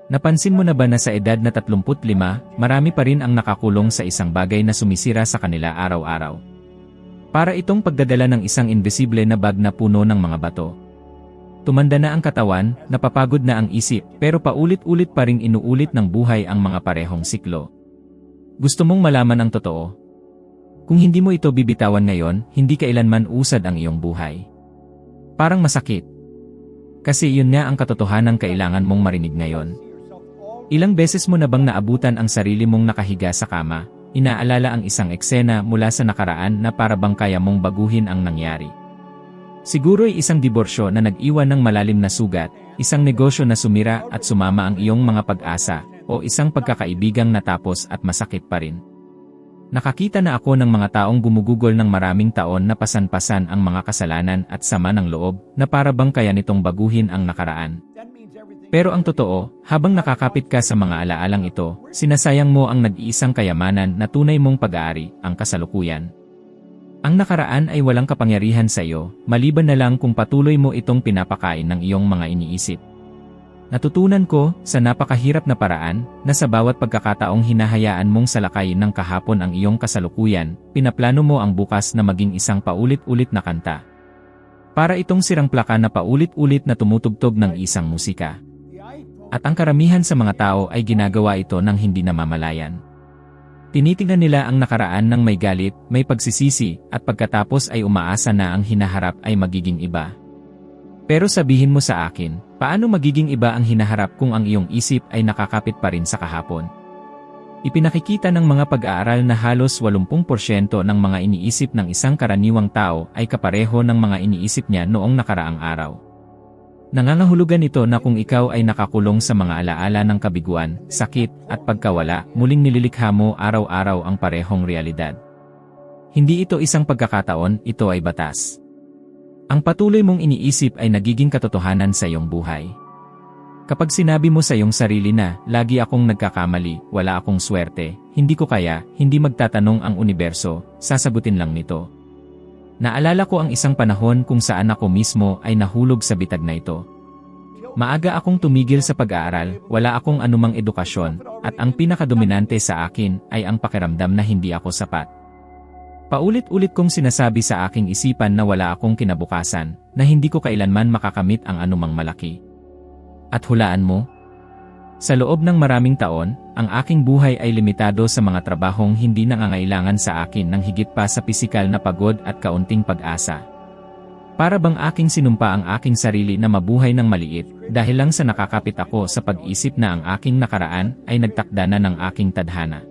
Napansin mo na ba na sa edad na 35, marami pa rin ang nakakulong sa isang bagay na sumisira sa kanila araw-araw? Para itong pagdadala ng isang invisible na bag na puno ng mga bato. Tumanda na ang katawan, napapagod na ang isip, pero paulit-ulit pa ring inuulit ng buhay ang mga parehong siklo. Gusto mong malaman ang totoo? Kung hindi mo ito bibitawan ngayon, hindi kailanman usad ang iyong buhay. Parang masakit. Kasi yun nga ang katotohanan kailangan mong marinig ngayon. Ilang beses mo na bang naabutan ang sarili mong nakahiga sa kama, inaalala ang isang eksena mula sa nakaraan na para bang kaya mong baguhin ang nangyari? Siguro'y isang diborsyo na nag-iwan ng malalim na sugat, isang negosyo na sumira at sumama ang iyong mga pag-asa, o isang pagkakaibigang natapos at masakit pa rin. Nakakita na ako ng mga taong gumugugol ng maraming taon na pasan-pasan ang mga kasalanan at sama ng loob na para bang kaya nitong baguhin ang nakaraan. Pero ang totoo, habang nakakapit ka sa mga alaalang ito, sinasayang mo ang nag-iisang kayamanan na tunay mong pag-aari, ang kasalukuyan. Ang nakaraan ay walang kapangyarihan sa iyo, maliban na lang kung patuloy mo itong pinapakain ng iyong mga iniisip. Natutunan ko, sa napakahirap na paraan, na sa bawat pagkakataong hinahayaan mong salakayin ng kahapon ang iyong kasalukuyan, pinaplano mo ang bukas na maging isang paulit-ulit na kanta. Para itong sirang plaka na paulit-ulit na tumutugtog ng isang musika. At ang karamihan sa mga tao ay ginagawa ito nang hindi namamalayan. Tinitingnan nila ang nakaraan ng may galit, may pagsisisi, at pagkatapos ay umaasa na ang hinaharap ay magiging iba. Pero sabihin mo sa akin, paano magiging iba ang hinaharap kung ang iyong isip ay nakakapit pa rin sa kahapon? Ipinakikita ng mga pag-aaral na halos 80% ng mga iniisip ng isang karaniwang tao ay kapareho ng mga iniisip niya noong nakaraang araw. Nangangahulugan ito na kung ikaw ay nakakulong sa mga alaala ng kabiguan, sakit, at pagkawala, muling nililikha mo araw-araw ang parehong realidad. Hindi ito isang pagkakataon, ito ay batas. Ang patuloy mong iniisip ay nagiging katotohanan sa iyong buhay. Kapag sinabi mo sa iyong sarili na, lagi akong nagkakamali, wala akong swerte, hindi ko kaya, hindi magtatanong ang universo, sasagutin lang nito. Naalala ko ang isang panahon kung saan ako mismo ay nahulog sa bitag na ito. Maaga akong tumigil sa pag-aaral, wala akong anumang edukasyon, at ang pinakadominante sa akin ay ang pakiramdam na hindi ako sapat. Paulit-ulit kong sinasabi sa aking isipan na wala akong kinabukasan, na hindi ko kailanman makakamit ang anumang malaki. At hulaan mo? Sa loob ng maraming taon, ang aking buhay ay limitado sa mga trabahong hindi nangangailangan sa akin ng higit pa sa pisikal na pagod at kaunting pag-asa. Para bang aking sinumpa ang aking sarili na mabuhay ng maliit, dahil lang sa nakakapit ako sa pag-isip na ang aking nakaraan ay nagtakda na ng aking tadhana.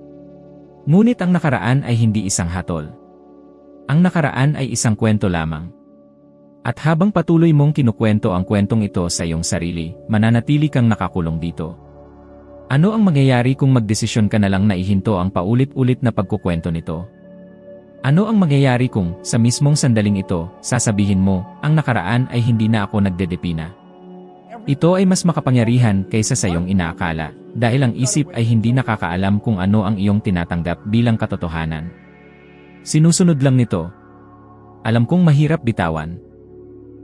Ngunit ang nakaraan ay hindi isang hatol. Ang nakaraan ay isang kwento lamang. At habang patuloy mong kinukwento ang kwentong ito sa iyong sarili, mananatili kang nakakulong dito. Ano ang mangyayari kung magdesisyon ka na lang na ihinto ang paulit-ulit na pagkukwento nito? Ano ang mangyayari kung, sa mismong sandaling ito, sasabihin mo, ang nakaraan ay hindi na ako nagdedepina? Ito ay mas makapangyarihan kaysa sa iyong inaakala, dahil ang isip ay hindi nakakaalam kung ano ang iyong tinatanggap bilang katotohanan. Sinusunod lang nito. Alam kong mahirap bitawan.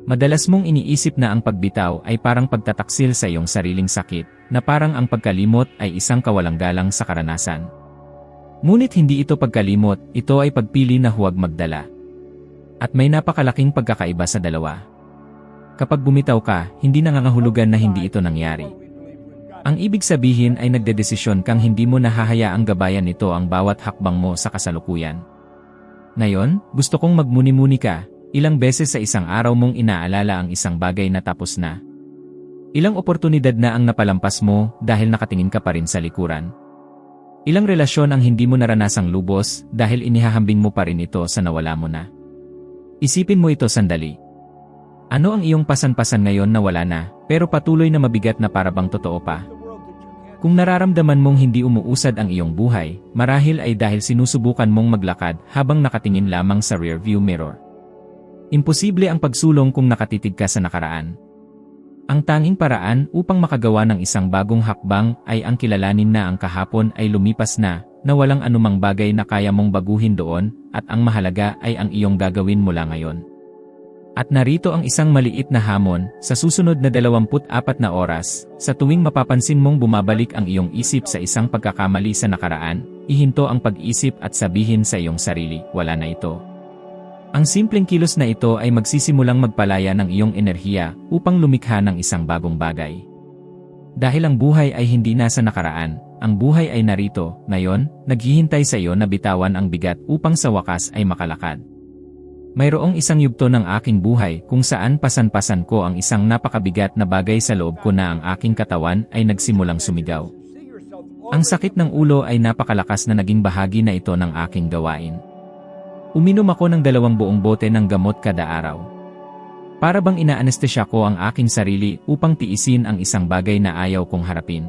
Madalas mong iniisip na ang pagbitaw ay parang pagtataksil sa iyong sariling sakit, na parang ang pagkalimot ay isang kawalang-galang sa karanasan. Ngunit hindi ito pagkalimot, ito ay pagpili na huwag magdala. At may napakalaking pagkakaiba sa dalawa. Kapag bumitaw ka, hindi nangangahulugan na hindi ito nangyari. Ang ibig sabihin ay nagdedesisyon kang hindi mo nahahayaang gabayan nito ang bawat hakbang mo sa kasalukuyan. Ngayon, gusto kong magmuni-muni ka. Ilang beses sa isang araw mong inaalala ang isang bagay na tapos na? Ilang oportunidad na ang napalampas mo dahil nakatingin ka pa rin sa likuran? Ilang relasyon ang hindi mo naranasang lubos dahil inihahambing mo pa rin ito sa nawala mo na? Isipin mo ito sandali. Ano ang iyong pasan-pasan ngayon na wala na, pero patuloy na mabigat na parabang totoo pa? Kung nararamdaman mong hindi umuusad ang iyong buhay, marahil ay dahil sinusubukan mong maglakad habang nakatingin lamang sa rearview mirror. Imposible ang pagsulong kung nakatitig ka sa nakaraan. Ang tanging paraan upang makagawa ng isang bagong hakbang ay ang kilalanin na ang kahapon ay lumipas na walang anumang bagay na kaya mong baguhin doon, at ang mahalaga ay ang iyong gagawin mula ngayon. At narito ang isang maliit na hamon, sa susunod na 24 na oras, sa tuwing mapapansin mong bumabalik ang iyong isip sa isang pagkakamali sa nakaraan, ihinto ang pag-isip at sabihin sa iyong sarili, wala na ito. Ang simpleng kilos na ito ay magsisimulang magpalaya ng iyong enerhiya upang lumikha ng isang bagong bagay. Dahil ang buhay ay hindi nasa nakaraan, ang buhay ay narito, ngayon, naghihintay sa iyo na bitawan ang bigat upang sa wakas ay makalakad. Mayroong isang yugto ng aking buhay kung saan pasan-pasan ko ang isang napakabigat na bagay sa loob ko na ang aking katawan ay nagsimulang sumigaw. Ang sakit ng ulo ay napakalakas na naging bahagi na ito ng aking gawain. Uminom ako ng 2 buong bote ng gamot kada araw. Para bang ina-anestesya ko ang aking sarili upang tiisin ang isang bagay na ayaw kong harapin.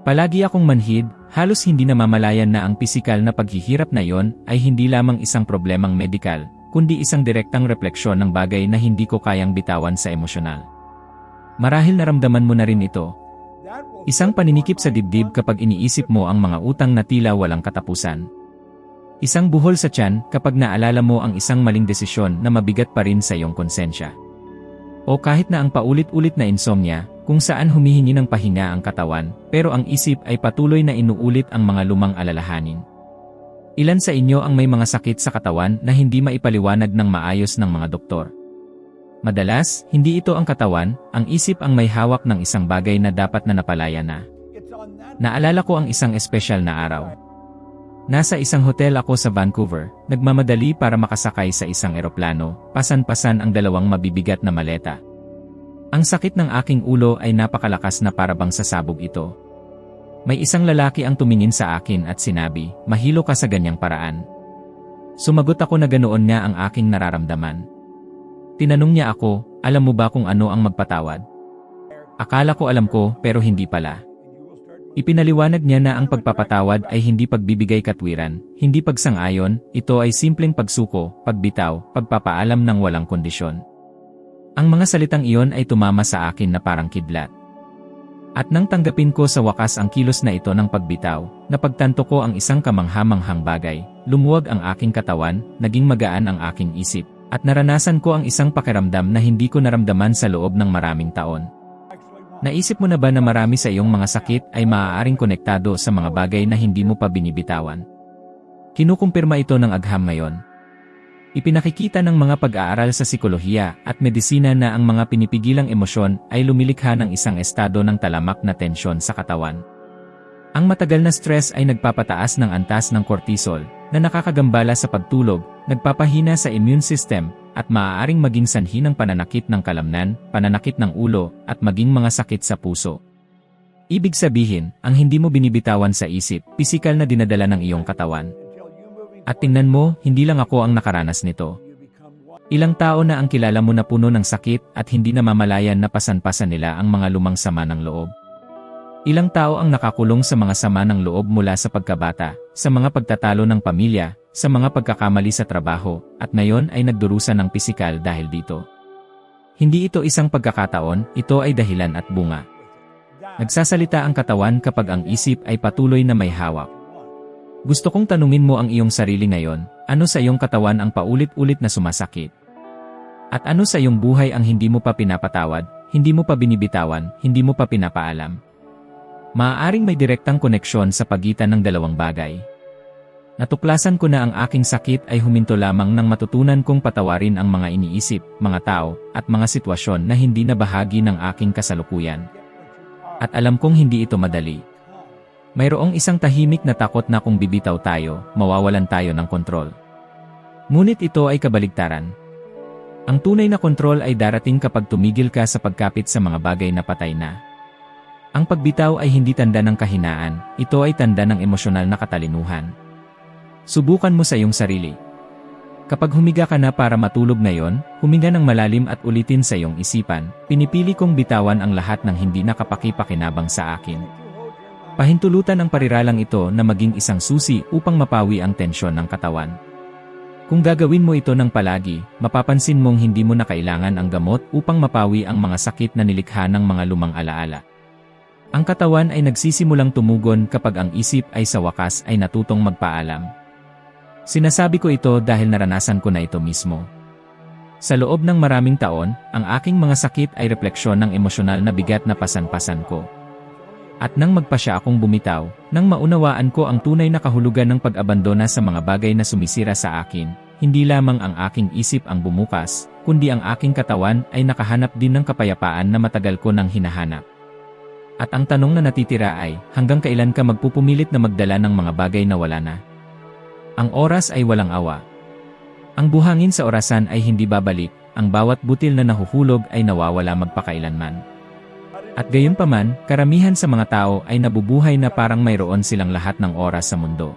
Palagi akong manhid, halos hindi namamalayan na ang pisikal na paghihirap na yon ay hindi lamang isang problemang medikal, kundi isang direktang refleksyon ng bagay na hindi ko kayang bitawan sa emosyonal. Marahil naramdaman mo na rin ito. Isang paninikip sa dibdib kapag iniisip mo ang mga utang na tila walang katapusan. Isang buhol sa tiyan kapag naalala mo ang isang maling desisyon na mabigat pa rin sa iyong konsensya. O kahit na ang paulit-ulit na insomnia, kung saan humihingi ng pahinga ang katawan, pero ang isip ay patuloy na inuulit ang mga lumang alalahanin. Ilan sa inyo ang may mga sakit sa katawan na hindi maipaliwanag ng maayos ng mga doktor? Madalas, hindi ito ang katawan, ang isip ang may hawak ng isang bagay na dapat na napalaya na. Naalala ko ang isang espesyal na araw. Nasa isang hotel ako sa Vancouver, nagmamadali para makasakay sa isang eroplano, pasan-pasan ang 2 mabibigat na maleta. Ang sakit ng aking ulo ay napakalakas na parabang sasabog ito. May isang lalaki ang tumingin sa akin at sinabi, mahilo ka sa ganyang paraan. Sumagot ako na ganoon nga ang aking nararamdaman. Tinanong niya ako, alam mo ba kung ano ang magpatawad? Akala ko alam ko, pero hindi pala. Ipinaliwanag niya na ang pagpapatawad ay hindi pagbibigay katwiran, hindi pagsang-ayon, ito ay simpleng pagsuko, pagbitaw, pagpapaalam ng walang kondisyon. Ang mga salitang iyon ay tumama sa akin na parang kidlat. At nang tanggapin ko sa wakas ang kilos na ito ng pagbitaw, napagtanto ko ang isang kamangha-manghang bagay, lumuwag ang aking katawan, naging magaan ang aking isip, at naranasan ko ang isang pakiramdam na hindi ko naramdaman sa loob ng maraming taon. Naisip mo na ba na marami sa iyong mga sakit ay maaaring konektado sa mga bagay na hindi mo pa binibitawan? Kinukumpirma ito ng agham ngayon. Ipinakikita ng mga pag-aaral sa psikolohiya at medisina na ang mga pinipigilang emosyon ay lumilikha ng isang estado ng talamak na tensyon sa katawan. Ang matagal na stress ay nagpapataas ng antas ng cortisol na nakakagambala sa pagtulog, nagpapahina sa immune system, at maaaring maging sanhi ng pananakit ng kalamnan, pananakit ng ulo, at maging mga sakit sa puso. Ibig sabihin, ang hindi mo binibitawan sa isip, pisikal na dinadala ng iyong katawan. At tingnan mo, hindi lang ako ang nakaranas nito. Ilang tao na ang kilala mo na puno ng sakit at hindi namamalayan na pasan-pasan nila ang mga lumang sama ng loob. Ilang tao ang nakakulong sa mga sama ng loob mula sa pagkabata, sa mga pagtatalo ng pamilya, sa mga pagkakamali sa trabaho, at ngayon ay nagdurusa ng pisikal dahil dito. Hindi ito isang pagkakataon, ito ay dahilan at bunga. Nagsasalita ang katawan kapag ang isip ay patuloy na may hawak. Gusto kong tanungin mo ang iyong sarili ngayon, ano sa iyong katawan ang paulit-ulit na sumasakit? At ano sa iyong buhay ang hindi mo pa pinapatawad, hindi mo pa binibitawan, hindi mo pa pinapaalam? Maaaring may direktang koneksyon sa pagitan ng 2 bagay. Natuklasan ko na ang aking sakit ay huminto lamang nang matutunan kong patawarin ang mga iniisip, mga tao, at mga sitwasyon na hindi na bahagi ng aking kasalukuyan. At alam kong hindi ito madali. Mayroong isang tahimik na takot na kung bibitaw tayo, mawawalan tayo ng kontrol. Ngunit ito ay kabaligtaran. Ang tunay na kontrol ay darating kapag tumigil ka sa pagkapit sa mga bagay na patay na. Ang pagbitaw ay hindi tanda ng kahinaan, ito ay tanda ng emosyonal na katalinuhan. Subukan mo sa iyong sarili. Kapag humiga ka na para matulog ngayon, huminga ng malalim at ulitin sa iyong isipan, pinipili kong bitawan ang lahat ng hindi nakapaki-pakinabang sa akin. Pahintulutan ang pariralang ito na maging isang susi upang mapawi ang tensyon ng katawan. Kung gagawin mo ito ng palagi, mapapansin mong hindi mo na kailangan ang gamot upang mapawi ang mga sakit na nilikha ng mga lumang alaala. Ang katawan ay nagsisimulang tumugon kapag ang isip ay sa wakas ay natutong magpaalam. Sinasabi ko ito dahil naranasan ko na ito mismo. Sa loob ng maraming taon, ang aking mga sakit ay refleksyon ng emosyonal na bigat na pasan-pasan ko. At nang magpasya akong bumitaw, nang maunawaan ko ang tunay na kahulugan ng pag-abandona sa mga bagay na sumisira sa akin, hindi lamang ang aking isip ang bumukas, kundi ang aking katawan ay nakahanap din ng kapayapaan na matagal ko nang hinahanap. At ang tanong na natitira ay, hanggang kailan ka magpupumilit na magdala ng mga bagay na wala na? Ang oras ay walang awa. Ang buhangin sa orasan ay hindi babalik, ang bawat butil na nahuhulog ay nawawala magpakailanman. At gayunpaman, karamihan sa mga tao ay nabubuhay na parang mayroon silang lahat ng oras sa mundo.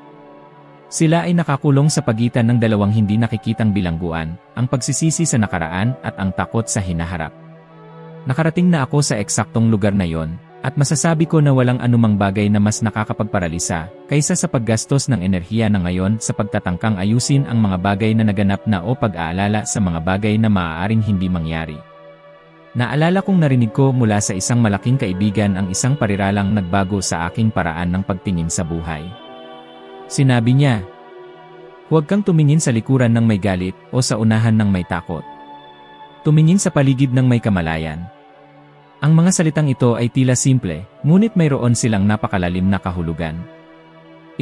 Sila ay nakakulong sa pagitan ng dalawang hindi nakikitang bilangguan, ang pagsisisi sa nakaraan at ang takot sa hinaharap. Nakarating na ako sa eksaktong lugar na yon, at masasabi ko na walang anumang bagay na mas nakakapagparalisa kaysa sa paggastos ng enerhiya na ngayon sa pagtatangkang ayusin ang mga bagay na naganap na o pag-aalala sa mga bagay na maaaring hindi mangyari. Naalala kong narinig ko mula sa isang malaking kaibigan ang isang pariralang nagbago sa aking paraan ng pagtingin sa buhay. Sinabi niya, "Huwag kang tumingin sa likuran ng may galit o sa unahan ng may takot. Tumingin sa paligid ng may kamalayan." Ang mga salitang ito ay tila simple, ngunit mayroon silang napakalalim na kahulugan.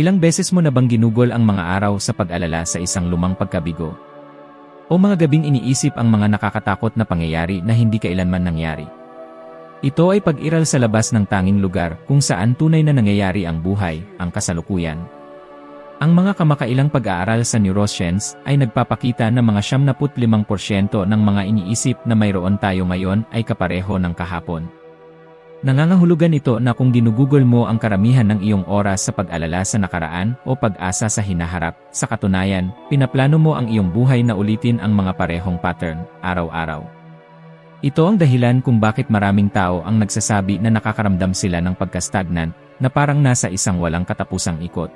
Ilang beses mo na bang ginugol ang mga araw sa pag-alala sa isang lumang pagkabigo? O mga gabing iniisip ang mga nakakatakot na pangyayari na hindi kailanman nangyari? Ito ay pag-iral sa labas ng tanging lugar kung saan tunay na nangyayari ang buhay, ang kasalukuyan. Ang mga kamakailang pag-aaral sa neuroscience ay nagpapakita na mga 75% ng mga iniisip na mayroon tayo ngayon ay kapareho ng kahapon. Nangangahulugan ito na kung ginugugol mo ang karamihan ng iyong oras sa pag-alala sa nakaraan o pag-asa sa hinaharap, sa katunayan, pinaplano mo ang iyong buhay na ulitin ang mga parehong pattern, araw-araw. Ito ang dahilan kung bakit maraming tao ang nagsasabi na nakakaramdam sila ng pagkastagnan, na parang nasa isang walang katapusang ikot.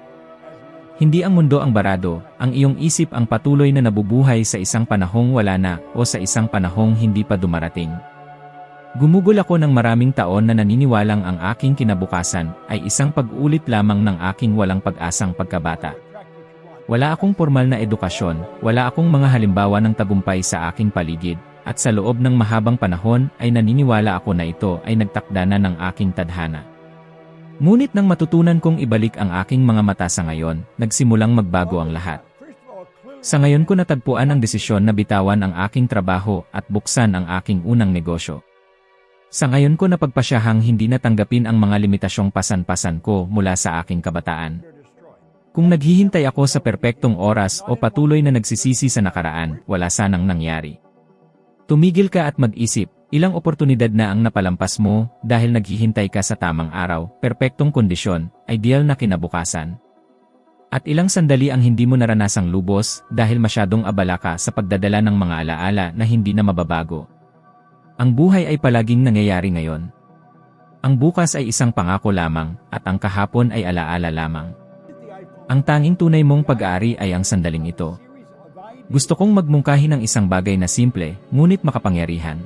Hindi ang mundo ang barado, ang iyong isip ang patuloy na nabubuhay sa isang panahong wala na o sa isang panahong hindi pa dumarating. Gumugol ako ng maraming taon na naniniwalang ang aking kinabukasan ay isang pag-ulit lamang ng aking walang pag-asang pagkabata. Wala akong formal na edukasyon, wala akong mga halimbawa ng tagumpay sa aking paligid, at sa loob ng mahabang panahon ay naniniwala ako na ito ay nagtakda na ng aking tadhana. Ngunit nang matutunan kong ibalik ang aking mga mata sa ngayon, nagsimulang magbago ang lahat. Sa ngayon ko natagpuan ang desisyon na bitawan ang aking trabaho at buksan ang aking unang negosyo. Sa ngayon ko napagpasyahang hindi natanggapin ang mga limitasyong pasan-pasan ko mula sa aking kabataan. Kung naghihintay ako sa perpektong oras o patuloy na nagsisisi sa nakaraan, wala sanang nangyari. Tumigil ka at mag-isip. Ilang oportunidad na ang napalampas mo dahil naghihintay ka sa tamang araw, perpektong kondisyon, ideal na kinabukasan. At ilang sandali ang hindi mo naranasang lubos dahil masyadong abala ka sa pagdadala ng mga alaala na hindi na mababago. Ang buhay ay palaging nangyayari ngayon. Ang bukas ay isang pangako lamang at ang kahapon ay alaala lamang. Ang tanging tunay mong pag-aari ay ang sandaling ito. Gusto kong magmungkahi ng isang bagay na simple, ngunit makapangyarihan.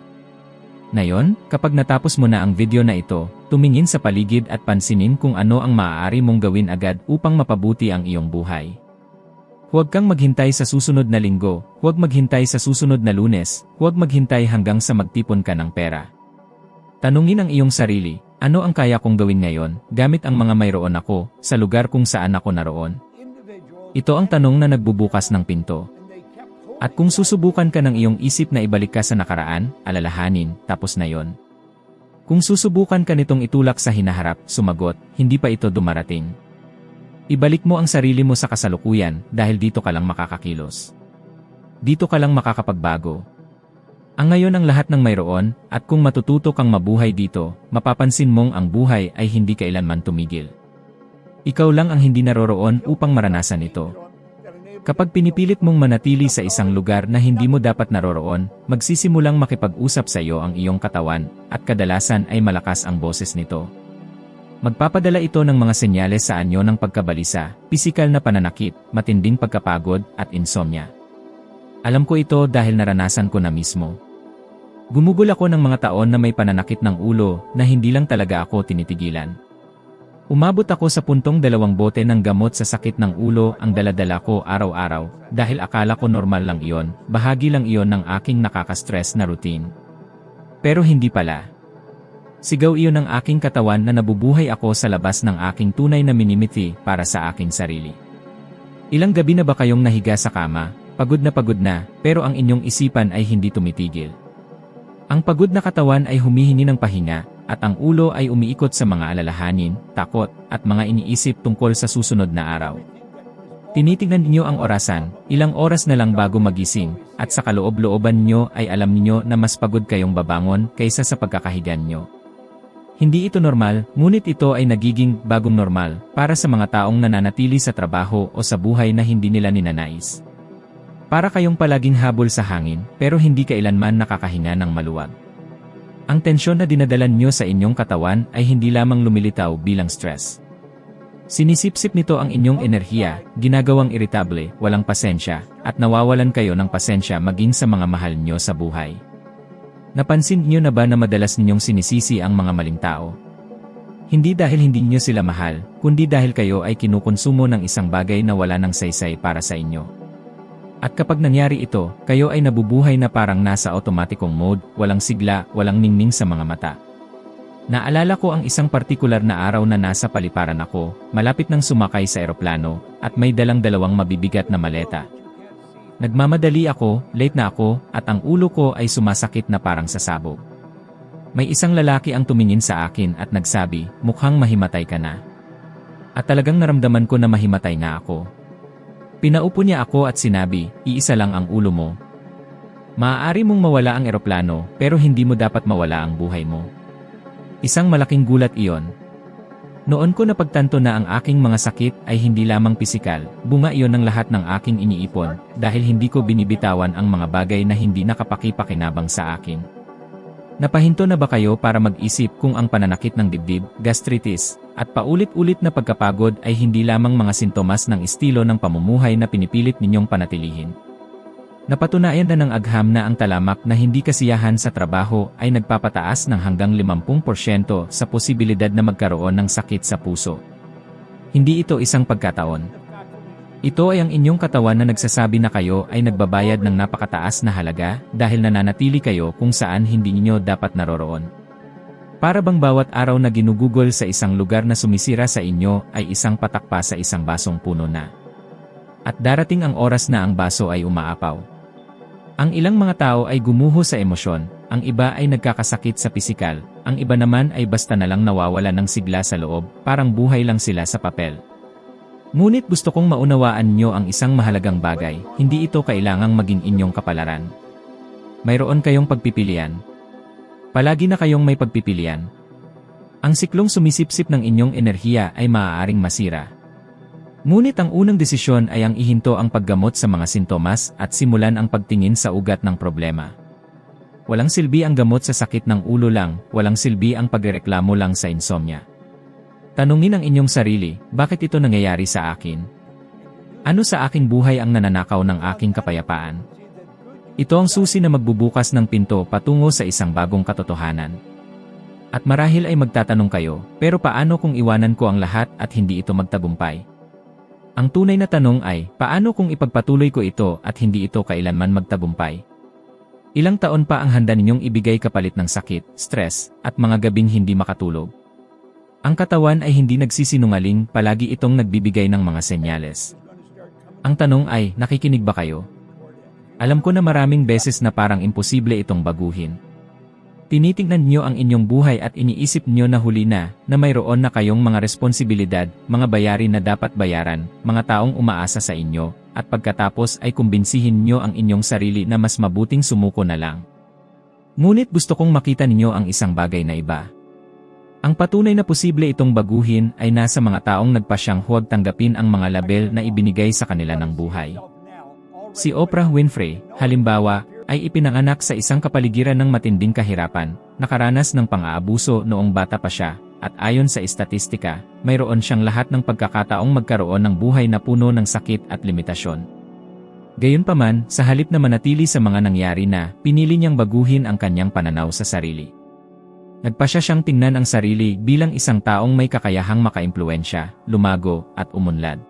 Ngayon, kapag natapos mo na ang video na ito, tumingin sa paligid at pansinin kung ano ang maaari mong gawin agad upang mapabuti ang iyong buhay. Huwag kang maghintay sa susunod na linggo, huwag maghintay sa susunod na Lunes, huwag maghintay hanggang sa magtipon ka ng pera. Tanungin ang iyong sarili, ano ang kaya kong gawin ngayon, gamit ang mga mayroon ako, sa lugar kung saan ako naroon? Ito ang tanong na nagbubukas ng pinto. At kung susubukan ka ng iyong isip na ibalik ka sa nakaraan, alalahanin, tapos na yon. Kung susubukan ka nitong itulak sa hinaharap, sumagot, hindi pa ito dumarating. Ibalik mo ang sarili mo sa kasalukuyan dahil dito ka lang makakakilos. Dito ka lang makakapagbago. Ang ngayon ang lahat ng mayroon, at kung matututo kang mabuhay dito, mapapansin mong ang buhay ay hindi kailanman tumigil. Ikaw lang ang hindi naroroon upang maranasan ito. Kapag pinipilit mong manatili sa isang lugar na hindi mo dapat naroroon, magsisimulang makipag-usap sa iyo ang iyong katawan, at kadalasan ay malakas ang boses nito. Magpapadala ito ng mga senyales sa anyo ng pagkabalisa, pisikal na pananakit, matinding pagkapagod, at insomnia. Alam ko ito dahil naranasan ko na mismo. Gumugol ako ng mga taon na may pananakit ng ulo na hindi lang talaga ako tinitigilan. Umabot ako sa puntong 2 bote ng gamot sa sakit ng ulo ang daladala ko araw-araw dahil akala ko normal lang iyon, bahagi lang iyon ng aking nakaka-stress na routine. Pero hindi pala. Sigaw iyon ng aking katawan na nabubuhay ako sa labas ng aking tunay na minimiti para sa aking sarili. Ilang gabi na ba kayong nahiga sa kama, pagod na, pero ang inyong isipan ay hindi tumitigil? Ang pagod na katawan ay humihingi ng pahinga, at ang ulo ay umiikot sa mga alalahanin, takot, at mga iniisip tungkol sa susunod na araw. Tinitingnan niyo ang orasan, ilang oras na lang bago magising, at sa kaloob-looban niyo ay alam niyo na mas pagod kayong babangon kaysa sa pagkakahiga niyo. Hindi ito normal, ngunit ito ay nagiging bagong normal para sa mga taong nananatili sa trabaho o sa buhay na hindi nila ninanais. Para kayong palaging habol sa hangin, pero hindi kailanman nakakahinga ng maluwag. Ang tensyon na dinadala nyo sa inyong katawan ay hindi lamang lumilitaw bilang stress. Sinisipsip nito ang inyong enerhiya, ginagawang iritable, walang pasensya, at nawawalan kayo ng pasensya maging sa mga mahal nyo sa buhay. Napansin nyo na ba na madalas ninyong sinisisi ang mga maling tao? Hindi dahil hindi nyo sila mahal, kundi dahil kayo ay kinukonsumo ng isang bagay na wala ng saysay para sa inyo. At kapag nangyari ito, kayo ay nabubuhay na parang nasa automatikong mode, walang sigla, walang ningning sa mga mata. Naalala ko ang isang partikular na araw na nasa paliparan ako, malapit nang sumakay sa eroplano, at may dalang 2 mabibigat na maleta. Nagmamadali ako, late na ako, at ang ulo ko ay sumasakit na parang sasabog. May isang lalaki ang tumingin sa akin at nagsabi, mukhang mahimatay ka na. At talagang naramdaman ko na mahimatay nga ako. Pinaupo niya ako at sinabi, iisa lang ang ulo mo. Maaari mong mawala ang eroplano, pero hindi mo dapat mawala ang buhay mo. Isang malaking gulat iyon. Noon ko napagtanto na ang aking mga sakit ay hindi lamang pisikal, bunga iyon ng lahat ng aking iniipon, dahil hindi ko binibitawan ang mga bagay na hindi nakapakipakinabang sa akin. Napahinto na ba kayo para mag-isip kung ang pananakit ng dibdib, gastritis, at paulit-ulit na pagkapagod ay hindi lamang mga sintomas ng estilo ng pamumuhay na pinipilit ninyong panatilihin? Napatunayan na ng agham na ang talamak na hindi kasiyahan sa trabaho ay nagpapataas ng hanggang 50% sa posibilidad na magkaroon ng sakit sa puso. Hindi ito isang pagkataon. Ito ay ang inyong katawan na nagsasabi na kayo ay nagbabayad ng napakataas na halaga dahil nananatili kayo kung saan hindi ninyo dapat naroroon. Para bang bawat araw na ginugugol sa isang lugar na sumisira sa inyo ay isang patak pa sa isang basong puno na. At darating ang oras na ang baso ay umaapaw. Ang ilang mga tao ay gumuho sa emosyon, ang iba ay nagkakasakit sa pisikal, ang iba naman ay basta na lang nawawala ng sigla sa loob, parang buhay lang sila sa papel. Ngunit gusto kong maunawaan nyo ang isang mahalagang bagay, hindi ito kailangang maging inyong kapalaran. Mayroon kayong pagpipilian. Palagi na kayong may pagpipilian. Ang siklong sumisipsip ng inyong enerhiya ay maaaring masira. Ngunit ang unang desisyon ay ang ihinto ang paggamot sa mga sintomas at simulan ang pagtingin sa ugat ng problema. Walang silbi ang gamot sa sakit ng ulo lang, walang silbi ang pagreklamo lang sa insomnia. Tanungin ang inyong sarili, bakit ito nangyayari sa akin? Ano sa aking buhay ang nananakaw ng aking kapayapaan? Ito ang susi na magbubukas ng pinto patungo sa isang bagong katotohanan. At marahil ay magtatanong kayo, pero paano kung iwanan ko ang lahat at hindi ito magtagumpay? Ang tunay na tanong ay, paano kung ipagpatuloy ko ito at hindi ito kailanman magtagumpay? Ilang taon pa ang handa ninyong ibigay kapalit ng sakit, stress, at mga gabing hindi makatulog? Ang katawan ay hindi nagsisinungaling, palagi itong nagbibigay ng mga senyales. Ang tanong ay, nakikinig ba kayo? Alam ko na maraming beses na parang imposible itong baguhin. Tinitingnan niyo ang inyong buhay at iniisip niyo na huli na mayroon na kayong mga responsibilidad, mga bayarin na dapat bayaran, mga taong umaasa sa inyo, at pagkatapos ay kumbinsihin niyo ang inyong sarili na mas mabuting sumuko na lang. Ngunit gusto kong makita ninyo ang isang bagay na iba. Ang patunay na posible itong baguhin ay nasa mga taong nagpasyang huwag tanggapin ang mga label na ibinigay sa kanila ng buhay. Si Oprah Winfrey, halimbawa, ay ipinanganak sa isang kapaligiran ng matinding kahirapan, nakaranas ng pang-aabuso noong bata pa siya, at ayon sa estatistika, mayroon siyang lahat ng pagkakataong magkaroon ng buhay na puno ng sakit at limitasyon. Gayunpaman, sa halip na manatili sa mga nangyari na, pinili niyang baguhin ang kanyang pananaw sa sarili. Nagpasya siyang tingnan ang sarili bilang isang taong may kakayahang makaimpluwensya, lumago, at umunlad.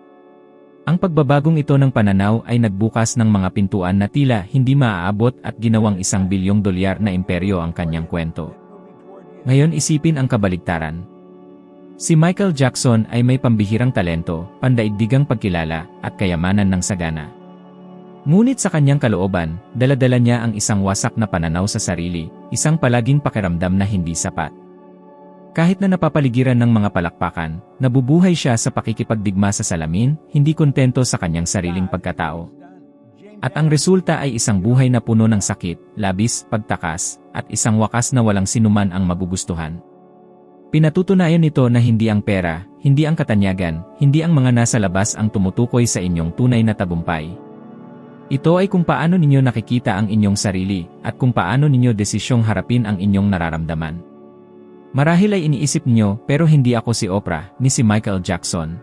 Ang pagbabagong ito ng pananaw ay nagbukas ng mga pintuan na tila hindi maaabot at ginawang $1 bilyong na imperyo ang kanyang kwento. Ngayon isipin ang kabaligtaran. Si Michael Jackson ay may pambihirang talento, pandaigdigang pagkilala, at kayamanan ng sagana. Ngunit sa kanyang kalooban, dala-dala niya ang isang wasak na pananaw sa sarili, isang palaging pakiramdam na hindi sapat. Kahit na napapaligiran ng mga palakpakan, nabubuhay siya sa pakikipagdigma sa salamin, hindi kontento sa kanyang sariling pagkatao. At ang resulta ay isang buhay na puno ng sakit, labis, pagtakas, at isang wakas na walang sinuman ang magugustuhan. Pinatutunayan nito na hindi ang pera, hindi ang katanyagan, hindi ang mga nasa labas ang tumutukoy sa inyong tunay na tagumpay. Ito ay kung paano ninyo nakikita ang inyong sarili, at kung paano ninyo desisyong harapin ang inyong nararamdaman. Marahil ay iniisip niyo, pero hindi ako si Oprah, ni si Michael Jackson.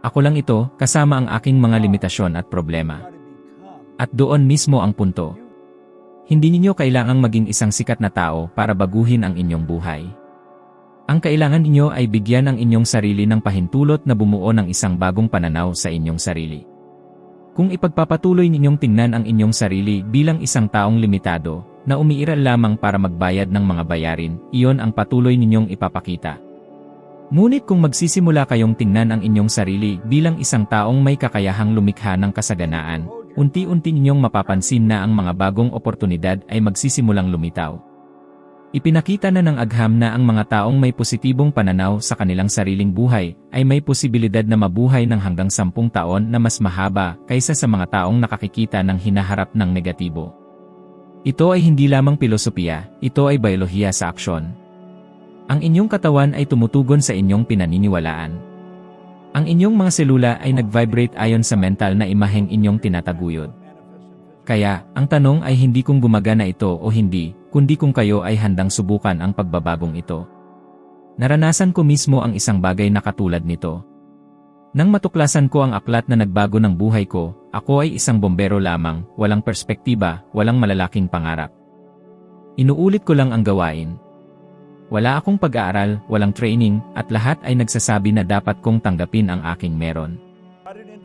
Ako lang ito, kasama ang aking mga limitasyon at problema. At doon mismo ang punto. Hindi ninyo kailangang maging isang sikat na tao para baguhin ang inyong buhay. Ang kailangan ninyo ay bigyan ang inyong sarili ng pahintulot na bumuo ng isang bagong pananaw sa inyong sarili. Kung ipagpapatuloy ninyong tingnan ang inyong sarili bilang isang taong limitado, na umiiral lamang para magbayad ng mga bayarin, iyon ang patuloy ninyong ipapakita. Ngunit kung magsisimula kayong tingnan ang inyong sarili bilang isang taong may kakayahang lumikha ng kasaganaan, unti-unti ninyong mapapansin na ang mga bagong oportunidad ay magsisimulang lumitaw. Ipinakita na ng agham na ang mga taong may positibong pananaw sa kanilang sariling buhay ay may posibilidad na mabuhay ng hanggang 10 taon na mas mahaba kaysa sa mga taong nakakikita ng hinaharap ng negatibo. Ito ay hindi lamang pilosopiya, ito ay biolohiya sa aksyon. Ang inyong katawan ay tumutugon sa inyong pinaniniwalaan. Ang inyong mga selula ay nag-vibrate ayon sa mental na imaheng inyong tinataguyod. Kaya, ang tanong ay hindi kung gumagana ito o hindi, kundi kung kayo ay handang subukan ang pagbabagong ito. Naranasan ko mismo ang isang bagay na katulad nito. Nang matuklasan ko ang aklat na nagbago ng buhay ko, ako ay isang bombero lamang, walang perspektiba, walang malalaking pangarap. Inuulit ko lang ang gawain. Wala akong pag-aaral, walang training, at lahat ay nagsasabi na dapat kong tanggapin ang aking meron.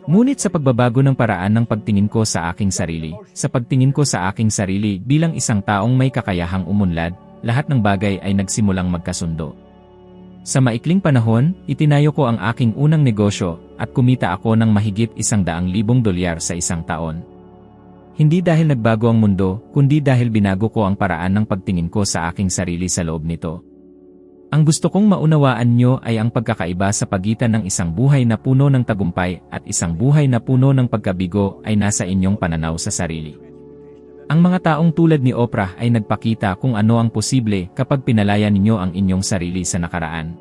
Ngunit sa pagbabago ng paraan ng pagtingin ko sa aking sarili, sa pagtingin ko sa aking sarili bilang isang taong may kakayahang umunlad, lahat ng bagay ay nagsimulang magkasundo. Sa maikling panahon, itinayo ko ang aking unang negosyo at kumita ako ng mahigit $100,000 sa isang taon. Hindi dahil nagbago ang mundo, kundi dahil binago ko ang paraan ng pagtingin ko sa aking sarili sa loob nito. Ang gusto kong maunawaan nyo ay ang pagkakaiba sa pagitan ng isang buhay na puno ng tagumpay at isang buhay na puno ng pagkabigo ay nasa inyong pananaw sa sarili. Ang mga taong tulad ni Oprah ay nagpakita kung ano ang posible kapag pinalaya ninyo ang inyong sarili sa nakaraan.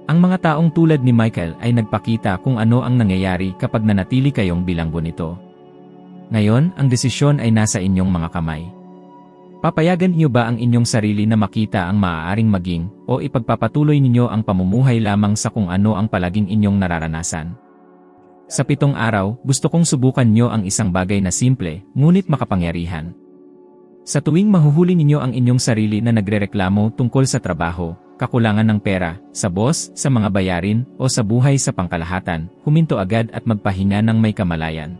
Ang mga taong tulad ni Michael ay nagpakita kung ano ang nangyayari kapag nanatili kayong bilanggo nito. Ngayon, ang desisyon ay nasa inyong mga kamay. Papayagan niyo ba ang inyong sarili na makita ang maaaring maging, o ipagpapatuloy ninyo ang pamumuhay lamang sa kung ano ang palaging inyong nararanasan? Sa 7 araw, gusto kong subukan niyo ang isang bagay na simple, ngunit makapangyarihan. Sa tuwing mahuhuli ninyo ang inyong sarili na nagrereklamo tungkol sa trabaho, kakulangan ng pera, sa boss, sa mga bayarin, o sa buhay sa pangkalahatan, huminto agad at magpahinga ng may kamalayan.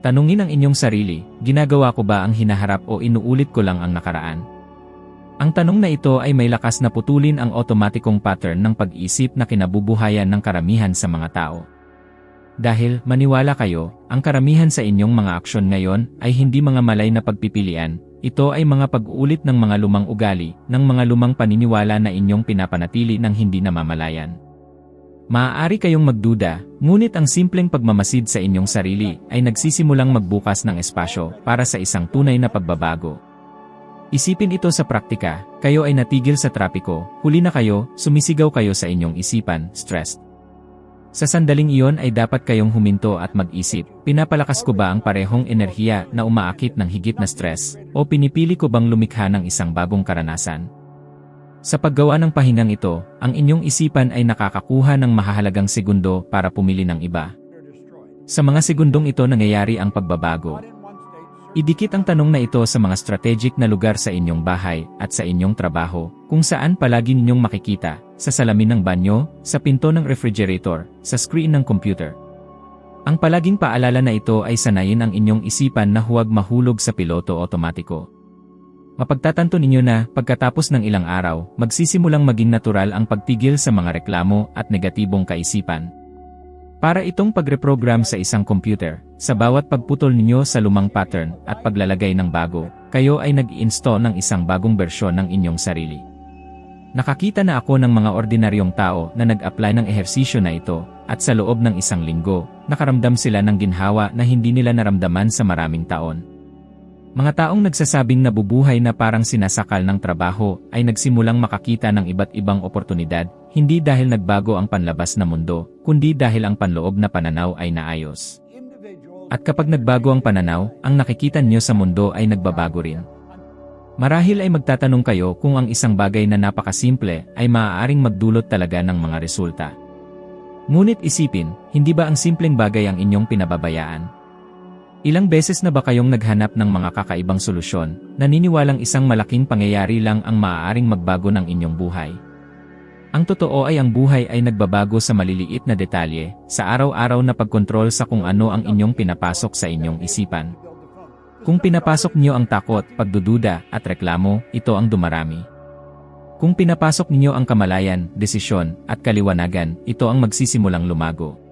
Tanungin ang inyong sarili, ginagawa ko ba ang hinaharap o inuulit ko lang ang nakaraan? Ang tanong na ito ay may lakas na putulin ang otomatikong pattern ng pag-isip na kinabubuhayan ng karamihan sa mga tao. Dahil, maniwala kayo, ang karamihan sa inyong mga aksyon ngayon ay hindi mga malay na pagpipilian, ito ay mga pag-uulit ng mga lumang ugali, ng mga lumang paniniwala na inyong pinapanatili ng hindi namamalayan. Maaari kayong magduda, ngunit ang simpleng pagmamasid sa inyong sarili ay nagsisimulang magbukas ng espasyo para sa isang tunay na pagbabago. Isipin ito sa praktika, kayo ay natigil sa trapiko, huli na kayo, sumisigaw kayo sa inyong isipan, stressed. Sa sandaling iyon ay dapat kayong huminto at mag-isip, pinapalakas ko ba ang parehong enerhiya na umaakit ng higit na stress, o pinipili ko bang lumikha ng isang bagong karanasan? Sa paggawa ng pahingang ito, ang inyong isipan ay nakakakuha ng mahahalagang segundo para pumili ng iba. Sa mga segundong ito nangyayari ang pagbabago. Idikit ang tanong na ito sa mga strategic na lugar sa inyong bahay at sa inyong trabaho, kung saan palagi ninyong makikita, sa salamin ng banyo, sa pinto ng refrigerator, sa screen ng computer. Ang palaging paalala na ito ay sanayin ang inyong isipan na huwag mahulog sa piloto otomatiko. Mapagtatanto ninyo na, pagkatapos ng ilang araw, magsisimulang maging natural ang pagtigil sa mga reklamo at negatibong kaisipan. Para itong pagreprogram sa isang computer, sa bawat pagputol ninyo sa lumang pattern at paglalagay ng bago, kayo ay nag-i-install ng isang bagong bersyon ng inyong sarili. Nakakita na ako ng mga ordinaryong tao na nag-apply ng ehersisyo na ito, at sa loob ng isang linggo, nakaramdam sila ng ginhawa na hindi nila naramdaman sa maraming taon. Mga taong nagsasabing nabubuhay na parang sinasakal ng trabaho ay nagsimulang makakita ng iba't ibang oportunidad, hindi dahil nagbago ang panlabas na mundo, kundi dahil ang panloob na pananaw ay naayos. At kapag nagbago ang pananaw, ang nakikita niyo sa mundo ay nagbabago rin. Marahil ay magtatanong kayo kung ang isang bagay na napakasimple ay maaaring magdulot talaga ng mga resulta. Ngunit isipin, hindi ba ang simpleng bagay ang inyong pinababayaan? Ilang beses na ba kayong naghanap ng mga kakaibang solusyon, naniniwalang isang malaking pangyayari lang ang maaaring magbago ng inyong buhay? Ang totoo ay ang buhay ay nagbabago sa maliliit na detalye, sa araw-araw na pagkontrol sa kung ano ang inyong pinapasok sa inyong isipan. Kung pinapasok niyo ang takot, pagdududa, at reklamo, ito ang dumarami. Kung pinapasok niyo ang kamalayan, desisyon, at kaliwanagan, ito ang magsisimulang lumago.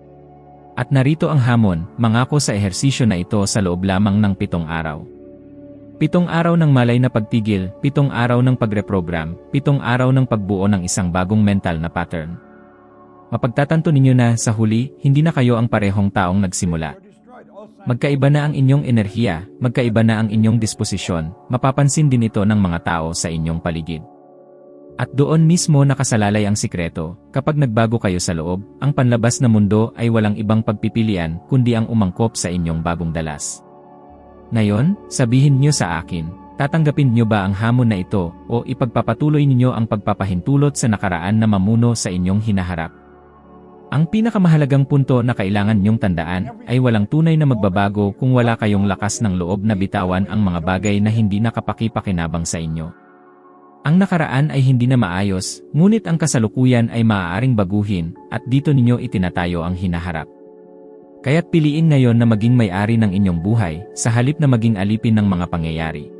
At narito ang hamon, mangako sa ehersisyo na ito sa loob lamang ng 7 araw. 7 araw ng malay na pagtigil, 7 araw ng pagreprogram, 7 araw ng pagbuo ng isang bagong mental na pattern. Mapagtatanto ninyo na sa huli, hindi na kayo ang parehong taong nagsimula. Magkaiba na ang inyong enerhiya, magkaiba na ang inyong disposisyon, mapapansin din ito ng mga tao sa inyong paligid. At doon mismo nakasalalay ang sikreto, kapag nagbago kayo sa loob, ang panlabas na mundo ay walang ibang pagpipilian kundi ang umangkop sa inyong bagong dalas. Ngayon, sabihin niyo sa akin, tatanggapin niyo ba ang hamon na ito o ipagpapatuloy niyo ang pagpapahintulot sa nakaraan na mamuno sa inyong hinaharap? Ang pinakamahalagang punto na kailangan niyong tandaan ay walang tunay na magbabago kung wala kayong lakas ng loob na bitawan ang mga bagay na hindi nakapakipakinabang sa inyo. Ang nakaraan ay hindi na maayos, ngunit ang kasalukuyan ay maaaring baguhin, at dito ninyo itinatayo ang hinaharap. Kaya't piliin ngayon na maging may-ari ng inyong buhay, sa halip na maging alipin ng mga pangyayari.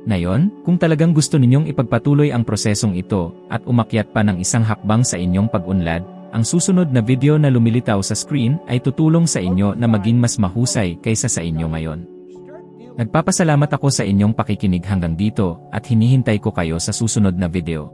Ngayon, kung talagang gusto ninyong ipagpatuloy ang prosesong ito, at umakyat pa ng isang hakbang sa inyong pag-unlad, ang susunod na video na lumilitaw sa screen ay tutulong sa inyo na maging mas mahusay kaysa sa inyo ngayon. Nagpapasalamat ako sa inyong pakikinig hanggang dito at hinihintay ko kayo sa susunod na video.